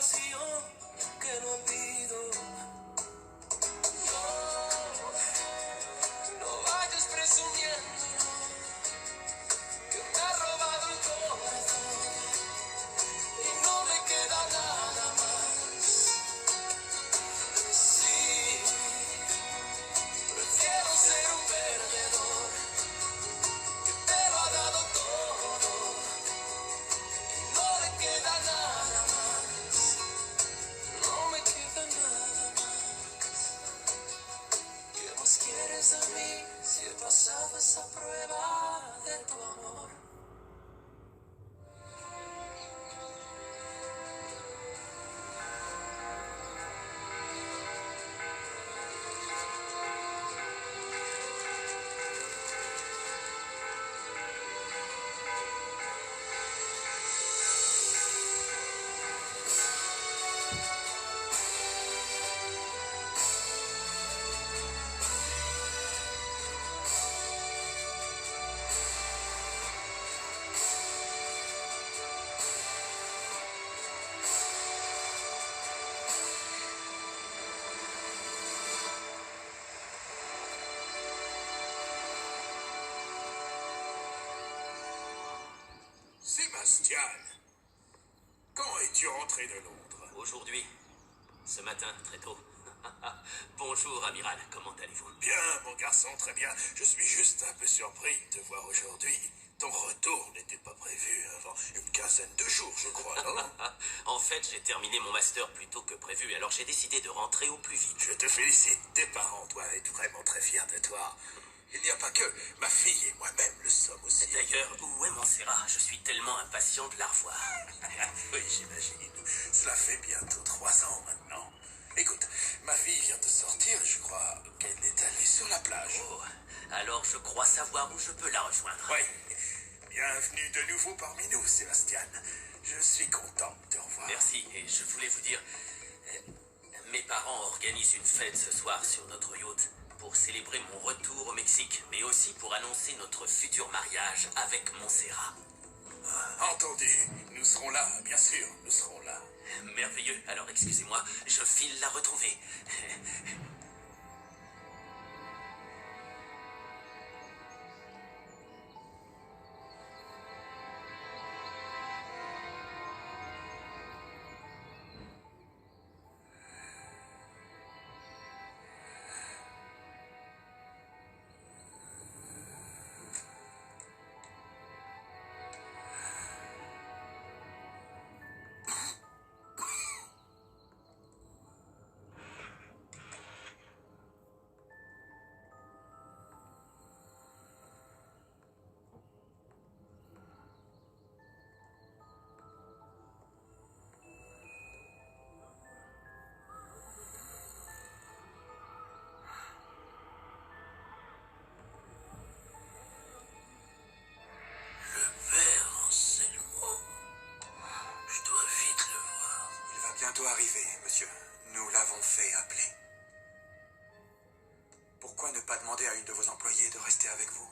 vacío que no olvido. No vayas presumiendo que me ha robado el corazón y no me queda nada más. Sí, prefiero ser un perdedor que te lo ha dado todo y no le queda nada más. No me queda nada más. ¿Qué más quieres de mí si he pasado esa prueba de tu amor? Sébastien, quand es-tu rentré de Londres? Aujourd'hui, ce matin, très tôt. Bonjour, amiral, comment allez-vous? Bien, mon garçon, très bien. Je suis juste un peu surpris de te voir aujourd'hui. Ton retour n'était pas prévu avant une quinzaine de jours, je crois, non? En fait, j'ai terminé mon master plus tôt que prévu, alors j'ai décidé de rentrer au plus vite. Je te félicite. Tes parents doivent être vraiment très fiers de toi. Il n'y a pas que ma fille et moi-même le sommes aussi. D'ailleurs, où est Montserrat? Je suis tellement impatient de la revoir. Oui, j'imagine. Cela fait bientôt 3 ans maintenant. Écoute, ma fille vient de sortir et je crois qu'elle est allée sur la plage. Oh, alors je crois savoir où je peux la rejoindre. Oui. Bienvenue de nouveau parmi nous, Sébastien. Je suis content de te revoir. Merci, et je voulais vous dire... mes parents organisent une fête ce soir sur notre yacht pour célébrer mon retour au Mexique, mais aussi pour annoncer notre futur mariage avec Montserrat. Entendu. Nous serons là, bien sûr, nous serons là. Merveilleux, alors excusez-moi, je file la retrouver. Bientôt arrivé, monsieur. Nous l'avons fait appeler. Pourquoi ne pas demander à une de vos employées de rester avec vous?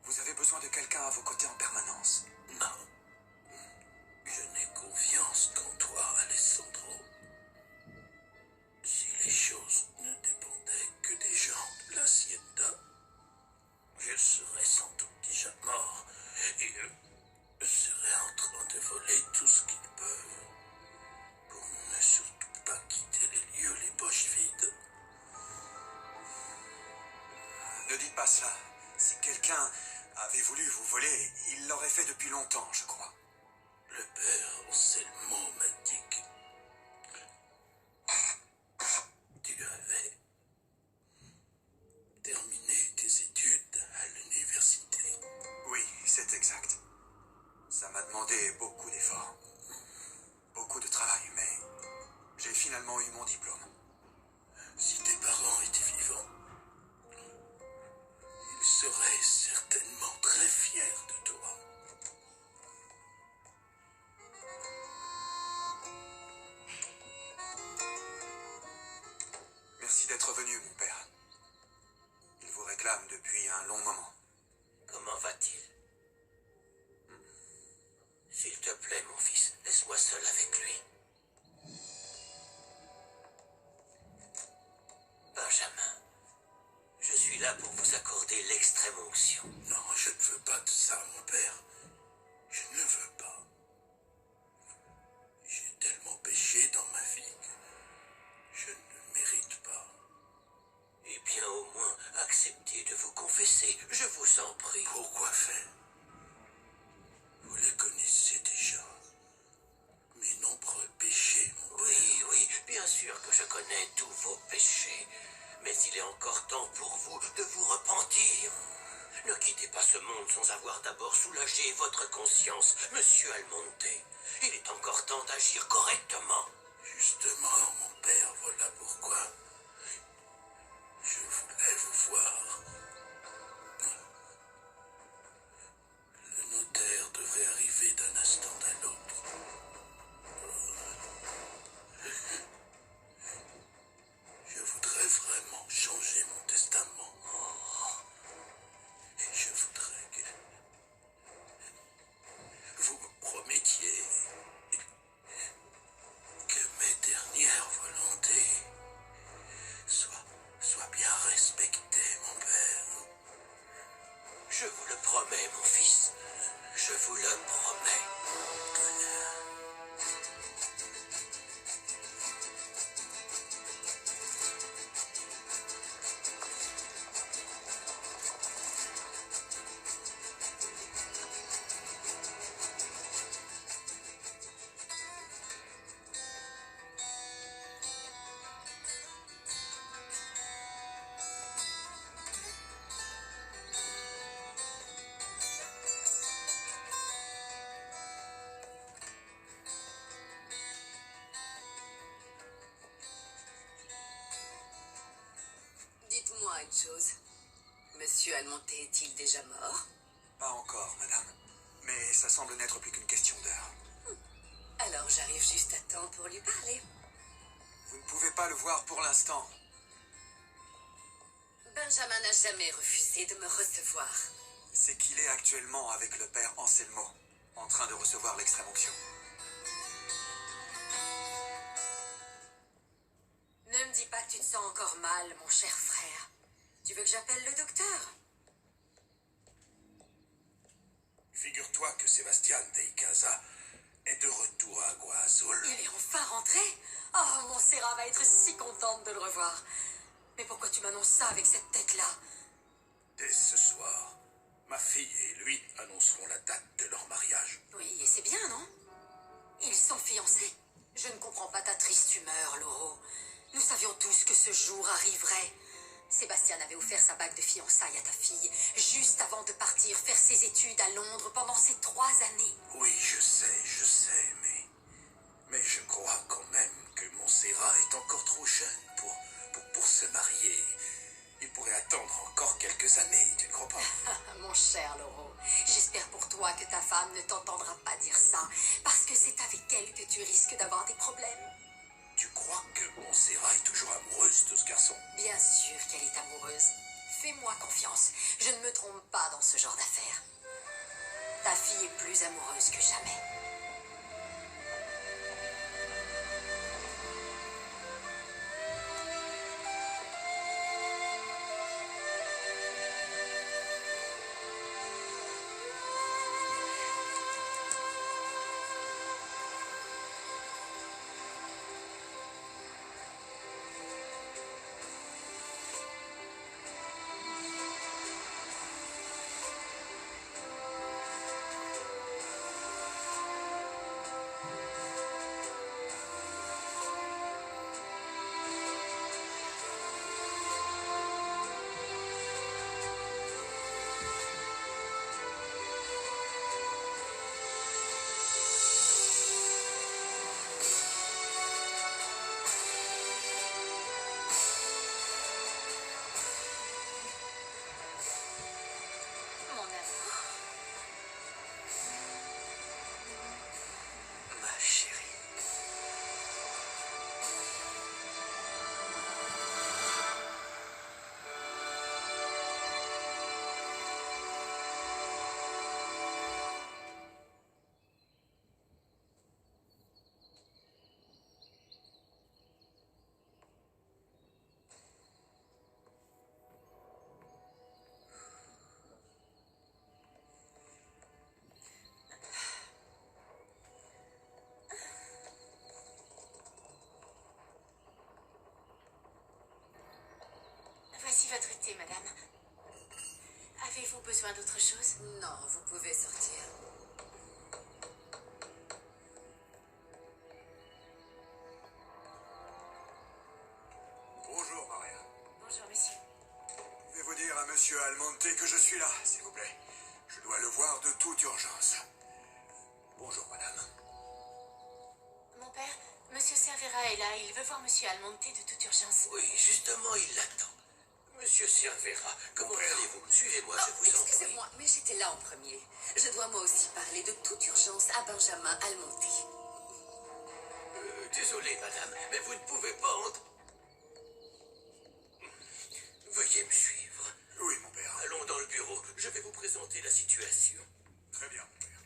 Vous avez besoin de quelqu'un à vos côtés en permanence. Non. Je n'ai confiance qu'en toi, Alessandro. Si les choses ne dépendaient que des gens de l'Hacienda, je serais sans doute déjà mort et eux seraient en train de voler tout ce qu'ils peuvent. Pour ne surtout pas quitter les lieux les poches vides. Ne dites pas cela. Si quelqu'un avait voulu vous voler, il l'aurait fait depuis longtemps, je crois. Le père Anselmo m'a dit que tu avais terminé tes études à l'université. Oui, c'est exact. Ça m'a demandé beaucoup d'efforts. Beaucoup de travail, mais j'ai finalement eu mon diplôme. Si tes parents étaient vivants, ils seraient certainement très fiers de toi. pour vous accorder l'extrême onction. Non, je ne veux pas de ça, mon père. Je ne veux pas. J'ai tellement péché dans ma vie que je ne le mérite pas. Eh bien, au moins, acceptez de vous confesser, je vous en prie. Pourquoi faire? Vous les connaissez déjà. Mes nombreux péchés, mon père. Oui, oui, bien sûr que je connais tous vos péchés. Mais il est encore temps pour vous de vous repentir. Ne quittez pas ce monde sans avoir d'abord soulagé votre conscience, monsieur Almonte. Il est encore temps d'agir correctement. Justement, mon père, voilà pourquoi je voulais vous voir. Le notaire devrait arriver d'un instant à l'autre. Je voudrais vraiment changer mon testament. Et je voudrais que vous me promettiez que mes dernières volontés soient bien respectées, mon père. Je vous le promets, mon fils. Je vous le promets. Dites-moi une chose. Monsieur Almonte est-il déjà mort? Pas encore, madame. Mais ça semble n'être plus qu'une question d'heure. Alors j'arrive juste à temps pour lui parler. Vous ne pouvez pas le voir pour l'instant. Benjamin n'a jamais refusé de me recevoir. C'est qu'il est actuellement avec le père Anselmo, en train de recevoir l'extrême onction. Ne me dis pas que tu te sens encore mal, mon cher frère. Tu veux que j'appelle le docteur? Figure-toi que Sébastien de Icaza est de retour à Agua Azul. Il est enfin rentré? Oh, Montserrat va être si contente de le revoir. Mais pourquoi tu m'annonces ça avec cette tête-là? Dès ce soir, ma fille et lui annonceront la date de leur mariage. Oui, et c'est bien, non? Ils sont fiancés. Je ne comprends pas ta triste humeur, Lauro. Nous savions tous que ce jour arriverait. Sébastien avait offert sa bague de fiançailles à ta fille, juste avant de partir faire ses études à Londres pendant ces 3 années. Oui, je sais, mais je crois quand même que Montserrat est encore trop jeune pour se marier. Il pourrait attendre encore quelques années, tu ne crois pas? Mon cher Lauro, j'espère pour toi que ta femme ne t'entendra pas dire ça, parce que c'est avec elle que tu risques d'avoir des problèmes. Tu crois que Montserrat est toujours amoureuse de ce garçon? Bien sûr qu'elle est amoureuse. Fais-moi confiance, je ne me trompe pas dans ce genre d'affaires. Ta fille est plus amoureuse que jamais. besoin d'autre chose? Non, vous pouvez sortir. Bonjour, Maria. Bonjour, monsieur. Pouvez-vous dire à Monsieur Almonte que je suis là, s'il vous plaît? Je dois le voir de toute urgence. Bonjour, madame. Mon père, monsieur Cervera est là. Il veut voir monsieur Almonte de toute urgence. Oui, justement, il l'attend. Monsieur Cervera, comment allez-vous? Suivez-moi, je vous en prie. Excusez-moi, mais j'étais là en premier. Je dois moi aussi parler de toute urgence à Benjamin Almonte. Désolé, madame, mais vous ne pouvez pas entrer. Veuillez me suivre. Oui, mon père. Allons dans le bureau. Je vais vous présenter la situation. Très bien, mon père.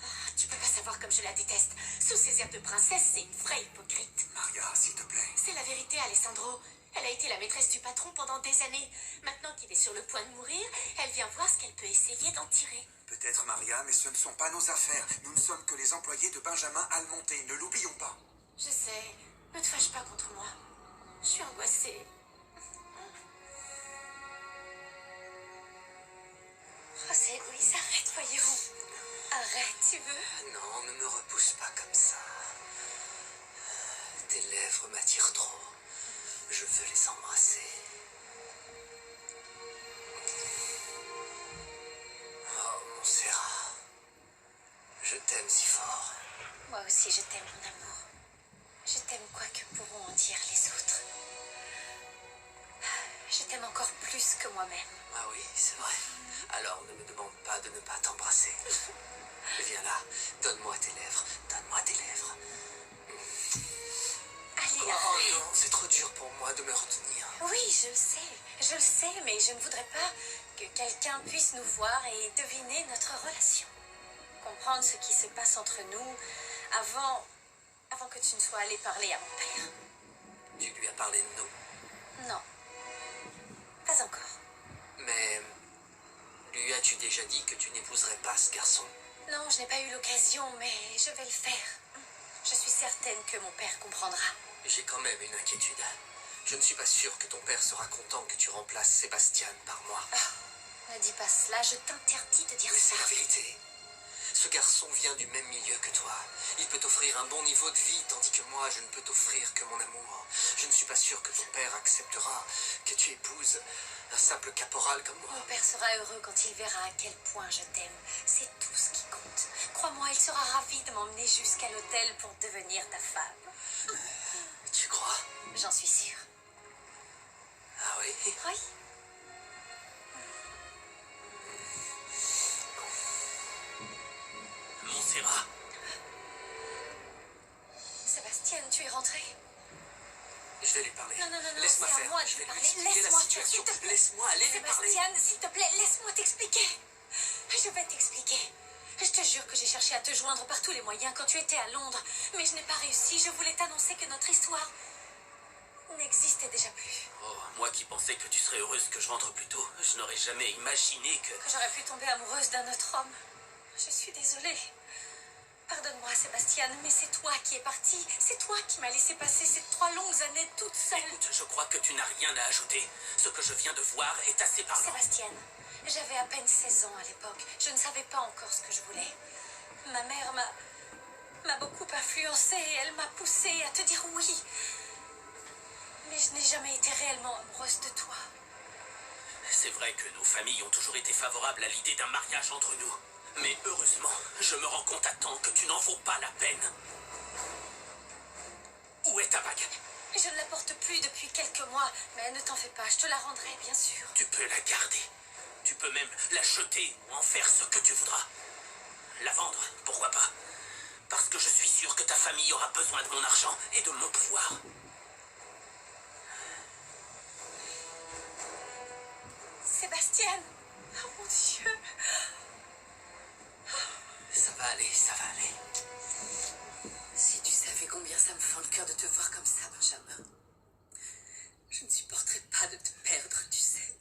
Ah, tu peux pas savoir comme je la déteste. Sous ses airs de princesse, c'est une vraie hypocrite. Maria, s'il te plaît. C'est la vérité, Alessandro. Elle a été la maîtresse du patron pendant des années. Maintenant qu'il est sur le point de mourir, elle vient voir ce qu'elle peut essayer d'en tirer. Peut-être, Maria, mais ce ne sont pas nos affaires. Nous ne sommes que les employés de Benjamin Almonte. Ne l'oublions pas. Je sais. Ne te fâche pas contre moi. Je suis angoissée. Oh, c'est Louise, arrête, voyez-vous. Arrête, tu veux? Non, ne me repousse pas comme ça. Tes lèvres m'attirent trop. Je veux les embrasser. Oh, mon Serra. Je t'aime si fort. Moi aussi, je t'aime, mon amour. Je t'aime quoi que pourront en dire les autres. Je t'aime encore plus que moi-même. Ah oui, c'est vrai. Alors ne me demande pas de ne pas t'embrasser. Viens là, donne-moi tes lèvres. Donne-moi tes lèvres. Allez, Oh arrête. non, c'est trop dur pour moi de me retenir. Oui, je le sais, mais je ne voudrais pas que quelqu'un puisse nous voir et deviner notre relation. Comprendre ce qui se passe entre nous avant que tu ne sois allé parler à mon père. Tu lui as parlé de nous, Non, pas encore. mais lui as-tu déjà dit que tu n'épouserais pas ce garçon? Non, je n'ai pas eu l'occasion, mais je vais le faire. Je suis certaine que mon père comprendra. J'ai quand même une inquiétude. Je ne suis pas sûre que ton père sera content que tu remplaces Sébastien par moi. Ne dis pas cela, je t'interdis de dire Mais ça. c'est la vérité. Ce garçon vient du même milieu que toi. Il peut t'offrir un bon niveau de vie, tandis que moi, je ne peux t'offrir que mon amour. Je ne suis pas sûre que ton père acceptera que tu épouses un simple caporal comme moi. Mon père sera heureux quand il verra à quel point je t'aime. C'est tout ce qui compte. Crois-moi, il sera ravi de m'emmener jusqu'à l'hôtel pour devenir ta femme. Tu crois? J'en suis sûre. Ah oui? Oui. Montserrat, Sébastien, tu es rentré? Je vais lui parler. Non, non, non, non, Laisse-moi c'est à faire. moi de Je vais lui lui parler. expliquer la Laisse-moi, situation. s'il te plaît. Laisse-moi aller lui parler. Sébastien, s'il te plaît, laisse-moi t'expliquer. Je vais t'expliquer. Je te jure que j'ai cherché à te joindre par tous les moyens quand tu étais à Londres, mais je n'ai pas réussi. Je voulais t'annoncer que notre histoire n'existait déjà plus. oh, moi qui pensais que tu serais heureuse que je rentre plus tôt, je n'aurais jamais imaginé que... Que j'aurais pu tomber amoureuse d'un autre homme. Je suis désolée. Pardonne-moi, Sébastien, mais c'est toi qui es parti. C'est toi qui m'as laissé passer ces 3 longues années toute seule. Écoute, je crois que tu n'as rien à ajouter. Ce que je viens de voir est assez parlant. Sébastien, j'avais à peine 16 ans à l'époque. Je ne savais pas encore ce que je voulais. Ma mère m'a beaucoup influencée. Elle m'a poussée à te dire oui. Mais je n'ai jamais été réellement amoureuse de toi. C'est vrai que nos familles ont toujours été favorables à l'idée d'un mariage entre nous. Mais heureusement, je me rends compte à temps que tu n'en vaux pas la peine. Où est ta bague? Je ne la porte plus depuis quelques mois, mais ne t'en fais pas, je te la rendrai, bien sûr. Tu peux la garder. Tu peux même la jeter ou en faire ce que tu voudras. La vendre, pourquoi pas? Parce que je suis sûr que ta famille aura besoin de mon argent et de mon pouvoir. Sébastien! Oh mon Dieu! Ça va aller, ça va aller. Si tu savais combien ça me fend le cœur de te voir comme ça, Benjamin. Je ne supporterais pas de te perdre, tu sais.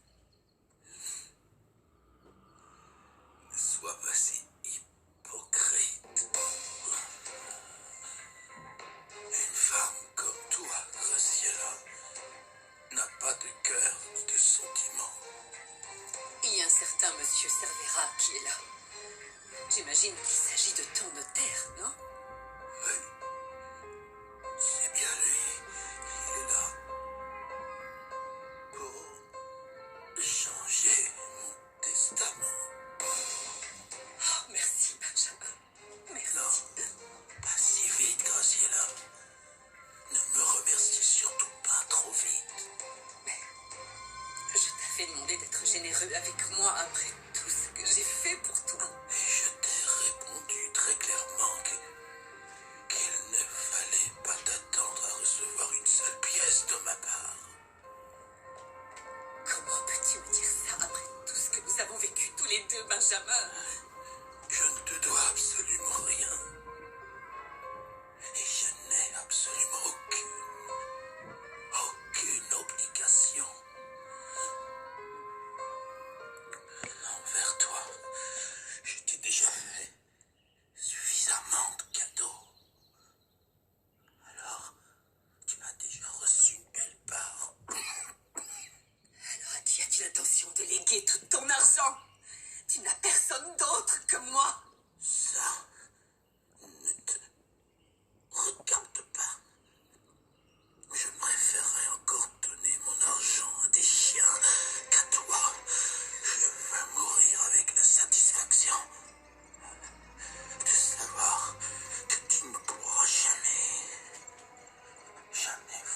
Ne sois pas si hypocrite. Une femme comme toi, Graciela, n'a pas de cœur ni de sentiments. avec moi après tout ce que j'ai fait pour toi? Et je t'ai répondu très clairement qu'il ne fallait pas t'attendre à recevoir une seule pièce de ma part. Comment peux-tu me dire ça après tout ce que nous avons vécu tous les deux, Benjamin? Je ne te dois absolument rien. Et je n'ai absolument aucune obligation envers toi. Je t'ai déjà fait suffisamment de cadeaux. Alors, tu as déjà reçu une belle part. Alors à qui as-tu l'intention de léguer tout ton argent? Tu n'as personne d'autre que moi. Ça ne te regarde pas. Je préférerais encore donner mon argent à des chiens qu'à toi. Je veux mourir avec la satisfaction de savoir que tu ne pourras jamais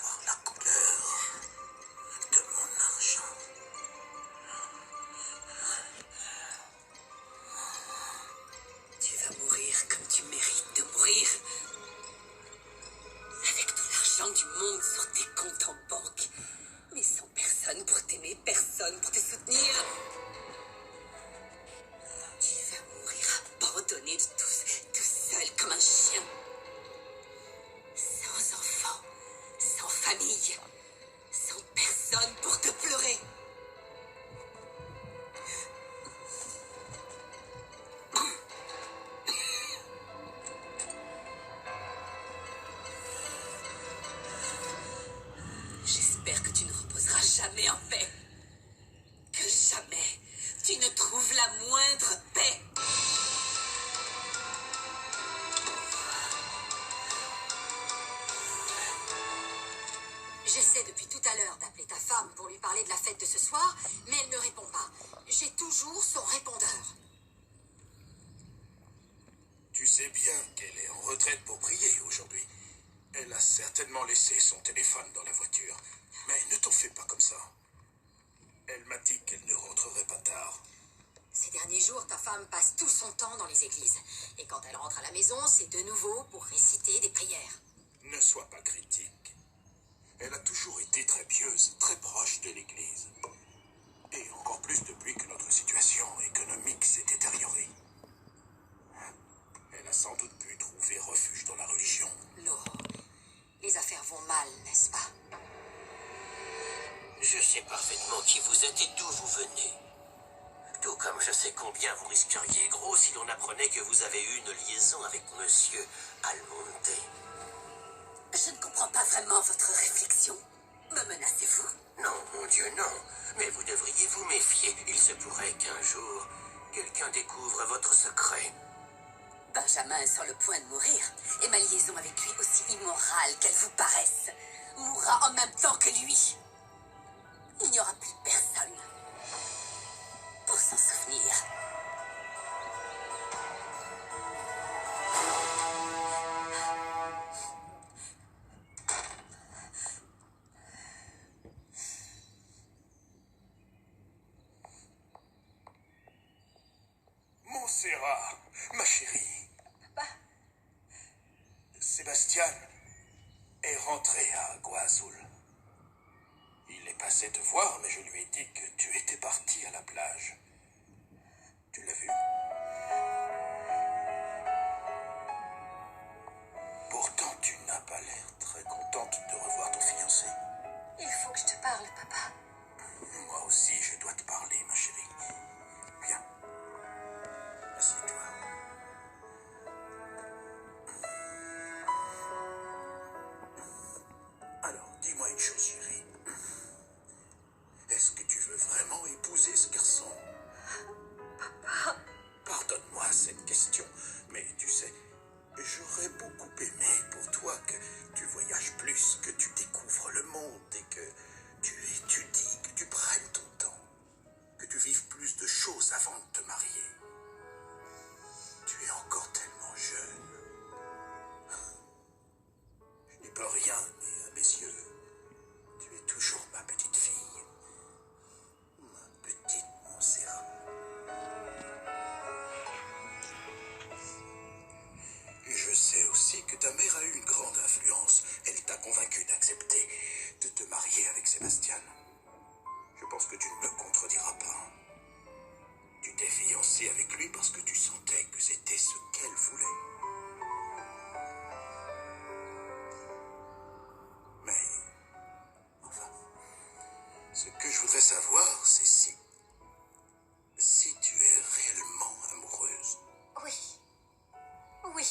voir la couleur de mon argent. Tu vas mourir comme tu mérites de mourir. Avec tout l'argent du monde sur tes comptes en banque. Mais sans personne pour t'aimer, personne pour te soutenir. Tu vas mourir abandonné de tous, tout seul comme un chien. Sans enfant, sans famille, sans personne pour te pleurer. J'espère que tu ne reposeras jamais en paix. Que jamais tu ne trouves la moindre paix. J'essaie depuis tout à l'heure d'appeler ta femme pour lui parler de la fête de ce soir, mais elle ne répond pas. J'ai toujours son répondeur. Tu sais bien qu'elle est en retraite pour prier aujourd'hui. Elle a certainement laissé son téléphone dans la voiture. Mais ne t'en fais pas comme ça. Elle m'a dit qu'elle ne rentrerait pas tard. Ces derniers jours, ta femme passe tout son temps dans les églises. Et quand elle rentre à la maison, c'est de nouveau pour réciter des prières. Ne sois pas critique. Elle a toujours été très pieuse, très proche de l'Église. Et encore plus depuis que notre situation économique s'est détériorée. Elle a sans doute pu trouver refuge dans la religion. Laurent, les affaires vont mal, n'est-ce pas? Je sais parfaitement qui vous êtes et d'où vous venez. Tout comme je sais combien vous risqueriez gros si l'on apprenait que vous avez eu une liaison avec monsieur Almonte. Je ne comprends pas vraiment votre réflexion. Me menacez-vous? Non, mon Dieu, non. Mais vous devriez vous méfier. Il se pourrait qu'un jour, quelqu'un découvre votre secret. Benjamin est sur le point de mourir, et ma liaison avec lui, aussi immorale qu'elle vous paraisse, mourra en même temps que lui. Il n'y aura plus personne pour s'en souvenir. Montserrat, ma chérie. Papa, Sébastien est rentré à Goazul. Il est passé te voir, mais je lui ai dit que tu étais parti à la plage. Tu l'as vu? Pourtant, tu n'as pas l'air très contente de revoir ton fiancé. il faut que je te parle, papa. Moi aussi, je dois te parler, ma chérie. Viens. Assieds-toi. Alors, dis-moi une chose, chérie. Est-ce que tu veux vraiment épouser ce garçon? Papa, Pardonne-moi cette question, mais tu sais, j'aurais beaucoup aimé pour toi que tu voyages plus, que tu découvres le monde et que tu étudies, que tu prennes ton temps, que tu vives plus de choses avant de te marier. Tu es encore tellement jeune. Je n'y peux rien, mais à mes yeux, tu es toujours ma petite fille. Ma petite Montserrat.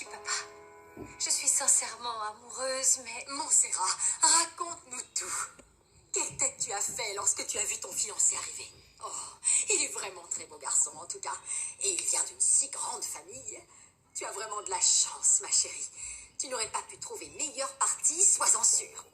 Oui, papa. Je suis sincèrement amoureuse, mais... Montserrat, raconte-nous tout. Quelle tête tu as fait lorsque tu as vu ton fiancé arriver? Oh, il est vraiment très beau garçon en tout cas. Et il vient d'une si grande famille. Tu as vraiment de la chance, ma chérie. Tu n'aurais pas pu trouver meilleure partie, sois-en sûre.